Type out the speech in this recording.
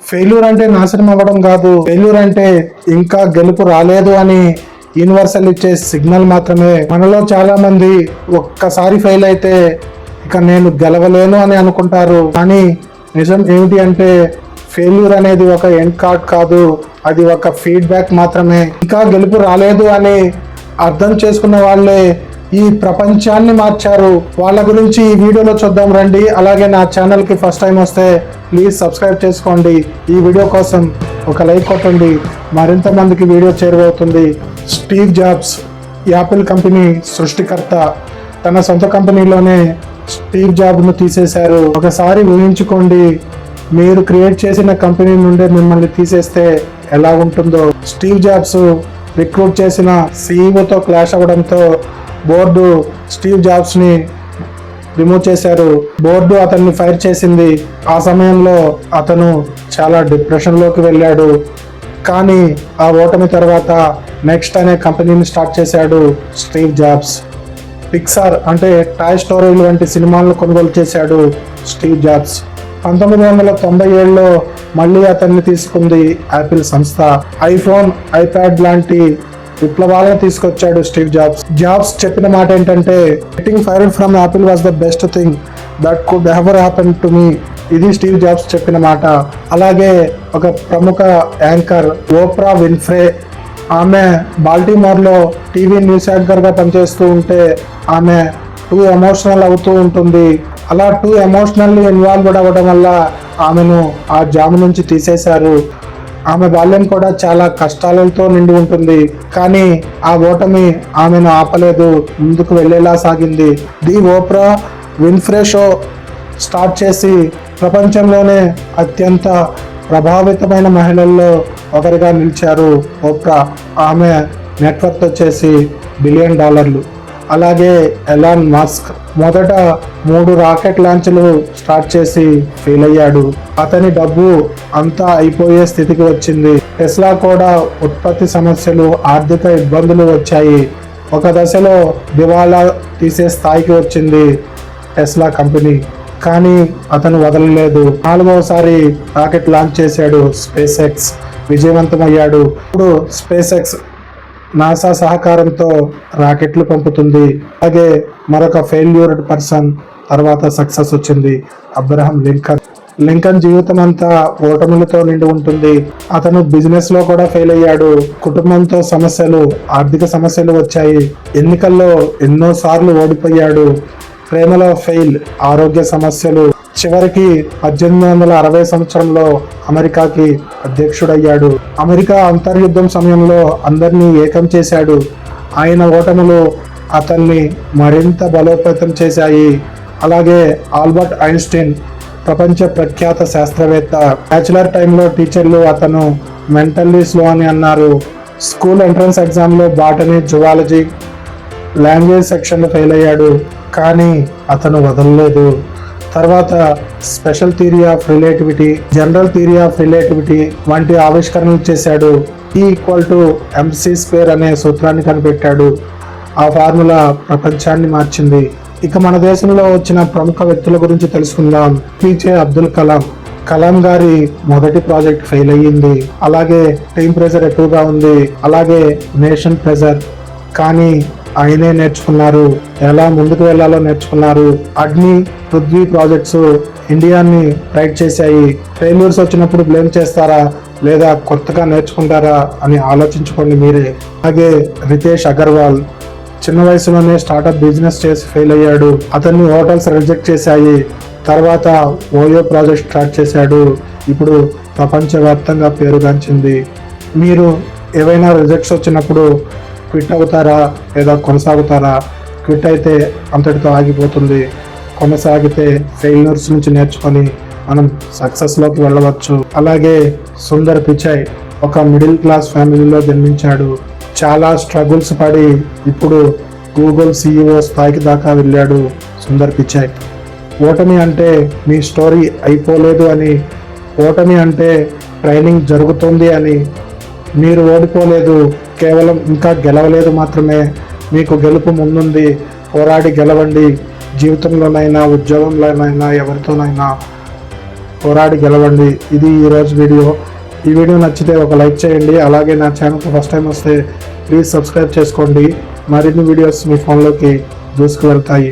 Failure అంటే నాశనం అవ్వడం కాదు, ఫెయిల్యూర్ అంటే ఇంకా గెలుపు రాలేదు అని యూనివర్సల్ ఇచ్చే సిగ్నల్ మాత్రమే. మనలో చాలా మంది ఒక్కసారి ఫెయిల్ అయితే ఇక నేను గెలవలేను అని అనుకుంటారు. కానీ నిజం ఏమిటి అంటే ఫెయిల్యూర్ అనేది ఒక ఎండ్ కార్డ్ కాదు, అది ఒక ఫీడ్బ్యాక్ మాత్రమే. ఇంకా గెలుపు రాలేదు అని అర్థం చేసుకున్న వాళ్ళే ఈ ప్రపంచాన్ని మార్చారు. వాళ్ళ గురించి ఈ వీడియోలో చూద్దాం రండి. అలాగే నా ఛానల్కి ఫస్ట్ టైం వస్తే ప్లీజ్ సబ్స్క్రైబ్ చేసుకోండి. ఈ వీడియో కోసం ఒక లైక్ కొట్టండి, మరింత మందికి వీడియో చేరువవుతుంది. స్టీవ్ జాబ్స్ యాపిల్ కంపెనీ సృష్టికర్త. తన సొంత కంపెనీలోనే స్టీవ్ జాబ్ను తీసేశారు. ఒకసారి ఊహించుకోండి, మీరు క్రియేట్ చేసిన కంపెనీ నుండే మిమ్మల్ని తీసేస్తే ఎలా ఉంటుందో. స్టీవ్ జాబ్స్ రిక్రూట్ చేసిన సీఈఓతో క్లాష్ అవ్వడంతో బోర్డు స్టీవ్ జాబ్స్ని రిమూవ్ చేశారు. బోర్డు అతన్ని ఫైర్ చేసింది. ఆ సమయంలో అతను చాలా డిప్రెషన్లోకి వెళ్ళాడు. కానీ ఆ ఓటమి తర్వాత నెక్స్ట్ అనే కంపెనీని స్టార్ట్ చేశాడు స్టీవ్ జాబ్స్. పిక్సార్ అంటే టాయ్ స్టోరీలు వంటి సినిమాలను కొనుగోలు చేశాడు స్టీవ్ జాబ్స్. 1997లో మళ్ళీ అతన్ని తీసుకుంది యాపిల్ సంస్థ. ఐఫోన్, ఐప్యాడ్ లాంటి విప్లవాలను తీసుకొచ్చాడు స్టీవ్ జాబ్స్. జాబ్స్ చెప్పిన మాట ఏంటంటే, getting fired from Apple was the best thing that could ever happen to me. ఇది స్టీవ్ జాబ్స్ చెప్పిన మాట. అలాగే ఒక ప్రముఖ యాంకర్ ఓప్రా విన్ఫ్రే, ఆమె బాల్టిమోర్లో టీవీ న్యూస్ యాంకర్గా పనిచేస్తూ ఉంటే ఆమె టూ ఎమోషనల్ అవుతూ ఉంటుంది. అలా టూ ఎమోషనల్లీ ఇన్వాల్వ్డ్ అవ్వడం వల్ల ఆమెను ఆ జాబ్ నుంచి తీసేశారు. ఆమె బాల్యం కూడా చాలా కష్టాలతో నిండి ఉంటుంది. కానీ ఆ ఓటమి ఆమెను ఆపలేదు, ముందుకు వెళ్ళేలా సాగింది. The opera Winfrey show start చేసి ప్రపంచంలోనే అత్యంత ప్రభావితమైన మహిళల్లో ఒకరిగా నిలిచారు ఓప్రా. ఆమె నెట్వర్క్ వచ్చేసి $1 బిలియన్. అలాగే ఎలాన్ మస్క్ మొదట 3 రాకెట్ లాంచ్లు స్టార్ట్ చేసి ఫెయిల్ అయ్యాడు. అతని డబ్బు అంతా అయిపోయే స్థితికి వచ్చింది. టెస్లా కూడా ఉత్పత్తి సమస్యలు, ఆర్థిక ఇబ్బందులు వచ్చాయి. ఒక దశలో దివాలా తీసే స్థాయికి వచ్చింది టెస్లా కంపెనీ. కానీ అతను వదలలేదు. 4వసారి రాకెట్ లాంచ్ చేశాడు స్పేస్ ఎక్స్, విజయవంతమయ్యాడు. ఇప్పుడు స్పేస్ ఎక్స్ నాసా సహకారంతో రాకెట్లు పంపుతుంది. అలాగే మరొక ఫెయిల్యూర్డ్ పర్సన్ తర్వాత సక్సెస్ వచ్చింది, అబ్రహం లింకన్. లింకన్ జీవితం అంతా ఓటములతో నిండి ఉంటుంది. అతను బిజినెస్ లో కూడా ఫెయిల్ అయ్యాడు. కుటుంబంతో సమస్యలు, ఆర్థిక సమస్యలు వచ్చాయి. ఎన్నికల్లో ఎన్నోసార్లు ఓడిపోయాడు. ప్రేమలో ఫెయిల్, ఆరోగ్య సమస్యలు. చివరికి 1860 సంవత్సరంలో అమెరికాకి అధ్యక్షుడయ్యాడు. అమెరికా అంతర్యుద్ధం సమయంలో అందరినీ ఏకం చేశాడు. ఆయన ఓటములు అతన్ని మరింత బలోపేతం చేశాయి. అలాగే ఆల్బర్ట్ ఐన్స్టీన్ ప్రపంచ ప్రఖ్యాత శాస్త్రవేత్త. బ్యాచులర్ టైంలో టీచర్లు అతను మెంటల్లీ స్లో అని అన్నారు. స్కూల్ ఎంట్రన్స్ ఎగ్జామ్లో బాటనీ, జువాలజీ, లాంగ్వేజ్ సెక్షన్లో ఫెయిల్ అయ్యాడు. కానీ అతను వదలలేదు. తర్వాత special theory of relativity, general theory of relativity వంటి ఆవిష్కరణలు చేశాడు. E=mc² అనే సూత్రాన్ని కనిపెట్టాడు. ఆ ఫార్ములా ప్రపంచాన్ని మార్చింది. ఇక మన దేశంలో వచ్చిన ప్రముఖ వ్యక్తుల గురించి తెలుసుకుందాం. PJ అబ్దుల్ కలాం. కలాం గారి మొదటి ప్రాజెక్ట్ ఫెయిల్ అయ్యింది. అలాగే టీం ప్రెజర్ ఎక్కువగా ఉంది. అలాగే నేషన్ ప్రెజర్. కానీ ఆయనే నేర్చుకున్నారు, ఎలా ముందుకు వెళ్లాలో నేర్చుకున్నారు. అగ్ని, పృథ్వీ ప్రాజెక్ట్స్ ఇండియాని రైట్ చేశాయి. ఫెయిల్యూర్స్ వచ్చినప్పుడు బ్లేమ్ చేస్తారా లేదా కొత్తగా నేర్చుకుంటారా అని ఆలోచించుకోండి మీరే. అలాగే రితేష్ అగర్వాల్ చిన్న వయసులోనే స్టార్టప్ బిజినెస్ చేసి ఫెయిల్ అయ్యాడు. అతన్ని హోటల్స్ రిజెక్ట్ చేశాయి. తర్వాత ఓయో ప్రాజెక్ట్ స్టార్ట్ చేశాడు. ఇప్పుడు ప్రపంచవ్యాప్తంగా పేరుగాంచింది. మీరు ఏవైనా రిజెక్ట్స్ వచ్చినప్పుడు క్విట్ అవుతారా లేదా కొనసాగుతారా? క్విట్ అయితే అంతటితో ఆగిపోతుంది. కొనసాగితే ఫెయిల్యూర్స్ నుంచి నేర్చుకొని మనం సక్సెస్లోకి వెళ్ళవచ్చు. అలాగే సుందర్ పిచాయ్ ఒక మిడిల్ క్లాస్ ఫ్యామిలీలో జన్మించాడు. చాలా స్ట్రగుల్స్ పడి ఇప్పుడు గూగుల్ CEO స్థాయికి దాకా వెళ్ళాడు సుందర్ పిచాయ్. ఓటమి అంటే మీ స్టోరీ అయిపోలేదు అని, ఓటమి అంటే ట్రైనింగ్ జరుగుతుంది అని. మీరు ఓడిపోలేదు, కేవలం ఇంకా గెలవలేదు మాత్రమే. మీకు గెలుపు ముందుంది. పోరాడి గెలవండి. జీవితంలోనైనా, ఉద్యోగంలోనైనా, ఎవరితోనైనా పోరాడి గెలవండి. ఇది ఈరోజు వీడియో. ఈ వీడియో నచ్చితే ఒక లైక్ చేయండి. అలాగే నా ఛానల్కి ఫస్ట్ టైం వస్తే ప్లీజ్ సబ్స్క్రైబ్ చేసుకోండి. మరిన్ని వీడియోస్ మీ ఫోన్లోకి దూసుకు వెళ్తాయి.